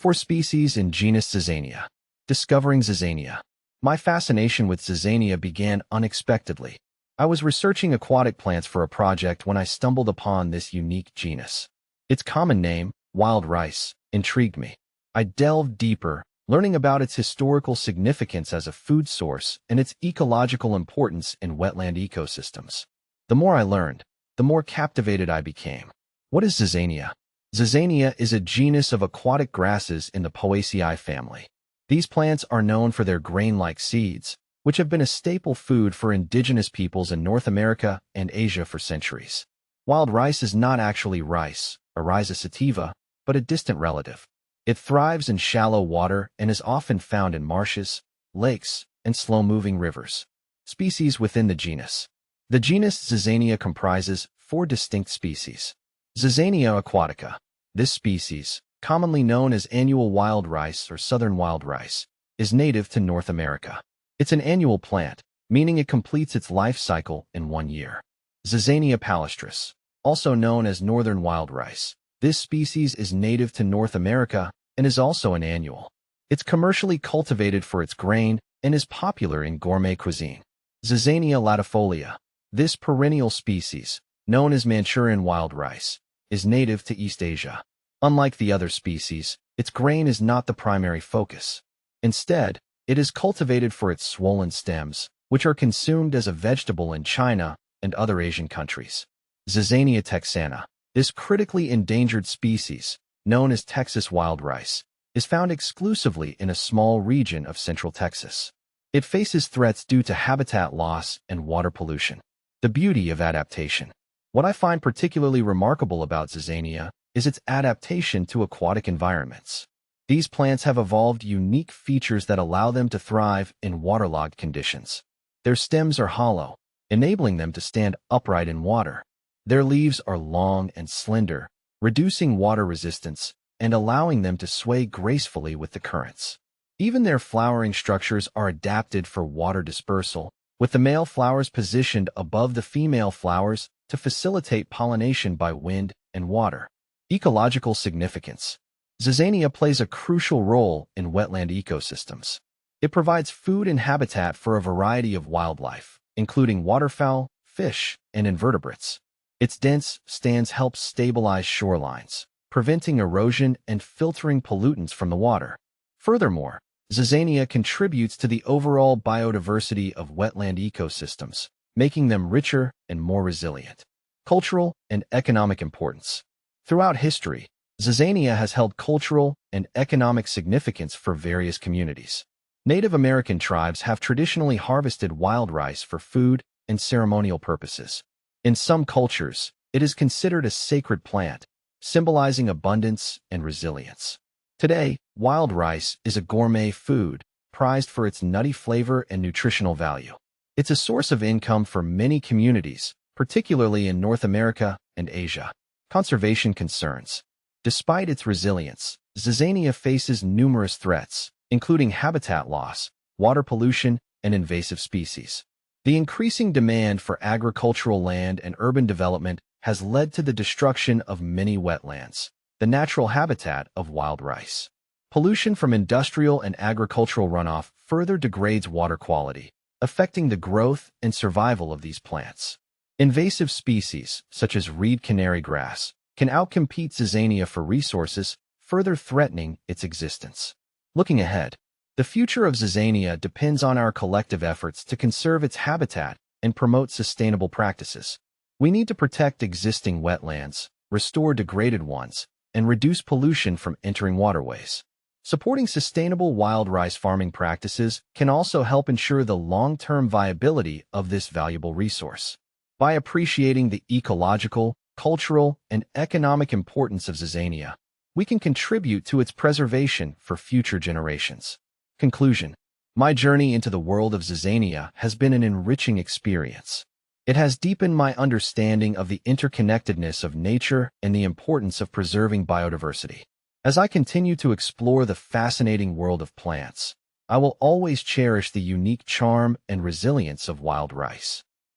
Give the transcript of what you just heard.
4 species in genus Zizania. Discovering Zizania. My fascination with Zizania began unexpectedly. I was researching aquatic plants for a project when I stumbled upon this unique genus. Its common name, wild rice, intrigued me. I delved deeper, learning about its historical significance as a food source and its ecological importance in wetland ecosystems. The more I learned, the more captivated I became. What is Zizania? Zizania is a genus of aquatic grasses in the Poaceae family. These plants are known for their grain-like seeds, which have been a staple food for indigenous peoples in North America and Asia for centuries. Wild rice is not actually rice, Oryza sativa, but a distant relative. It thrives in shallow water and is often found in marshes, lakes, and slow-moving rivers. Species within the genus. The genus Zizania comprises 4 distinct species. Zizania aquatica. This species, commonly known as annual wild rice or southern wild rice, is native to North America. It's an annual plant, meaning it completes its life cycle in 1 year. Zizania palustris, also known as northern wild rice. This species is native to North America and is also an annual. It's commercially cultivated for its grain and is popular in gourmet cuisine. Zizania latifolia. This perennial species, known as Manchurian wild rice, is native to East Asia. Unlike the other species, its grain is not the primary focus. Instead, it is cultivated for its swollen stems, which are consumed as a vegetable in China and other Asian countries. Zizania texana. This critically endangered species, known as Texas wild rice, is found exclusively in a small region of central Texas. It faces threats due to habitat loss and water pollution. The beauty of adaptation. What I find particularly remarkable about Zizania is its adaptation to aquatic environments. These plants have evolved unique features that allow them to thrive in waterlogged conditions. Their stems are hollow, enabling them to stand upright in water. Their leaves are long and slender, reducing water resistance and allowing them to sway gracefully with the currents. Even their flowering structures are adapted for water dispersal, with the male flowers positioned above the female flowers to facilitate pollination by wind and water. Ecological significance. Zizania plays a crucial role in wetland ecosystems. It provides food and habitat for a variety of wildlife, including waterfowl, fish, and invertebrates. Its dense stands help stabilize shorelines, preventing erosion and filtering pollutants from the water. Furthermore, Zizania contributes to the overall biodiversity of wetland ecosystems, making them richer and more resilient. Cultural and economic importance. Throughout history, Zizania has held cultural and economic significance for various communities. Native American tribes have traditionally harvested wild rice for food and ceremonial purposes. In some cultures, it is considered a sacred plant, symbolizing abundance and resilience. Today, wild rice is a gourmet food, prized for its nutty flavor and nutritional value. It's a source of income for many communities, particularly in North America and Asia. Conservation concerns. Despite its resilience, Zizania faces numerous threats, including habitat loss, water pollution, and invasive species. The increasing demand for agricultural land and urban development has led to the destruction of many wetlands, the natural habitat of wild rice. Pollution from industrial and agricultural runoff further degrades water quality, affecting the growth and survival of these plants. Invasive species, such as reed canary grass, can outcompete Zizania for resources, further threatening its existence. Looking ahead, the future of Zizania depends on our collective efforts to conserve its habitat and promote sustainable practices. We need to protect existing wetlands, restore degraded ones, and reduce pollution from entering waterways. Supporting sustainable wild rice farming practices can also help ensure the long-term viability of this valuable resource. By appreciating the ecological, cultural, and economic importance of Zizania, we can contribute to its preservation for future generations. Conclusion. My journey into the world of Zizania has been an enriching experience. It has deepened my understanding of the interconnectedness of nature and the importance of preserving biodiversity. As I continue to explore the fascinating world of plants, I will always cherish the unique charm and resilience of wild rice.